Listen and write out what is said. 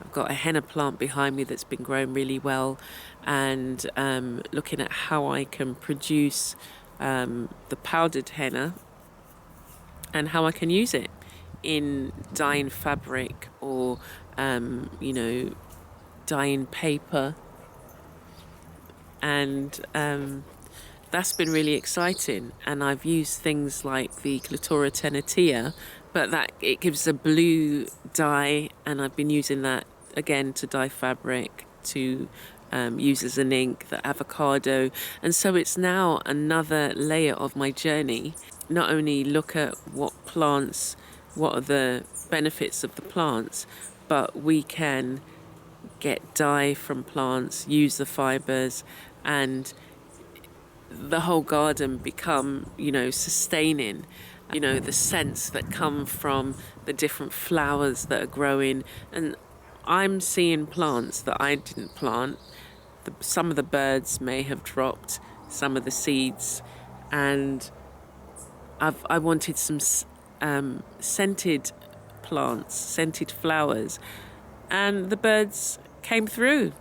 I've got a henna plant behind me that's been growing really well, and looking at how I can produce the powdered henna and how I can use it in dyeing fabric or, dyeing paper. And that's been really exciting. And I've used things like the Clitora tenatia, but that it gives a blue dye, and I've been using that again to dye fabric, to use as an ink, the avocado. And so it's now another layer of my journey. Not only look at what are the benefits of the plants, but we can get dye from plants, use the fibers, and the whole garden become, sustaining. The scents that come from the different flowers that are growing. And I'm seeing plants that I didn't plant. Some of the birds may have dropped some of the seeds, and I wanted some scented plants, scented flowers, and the birds came through.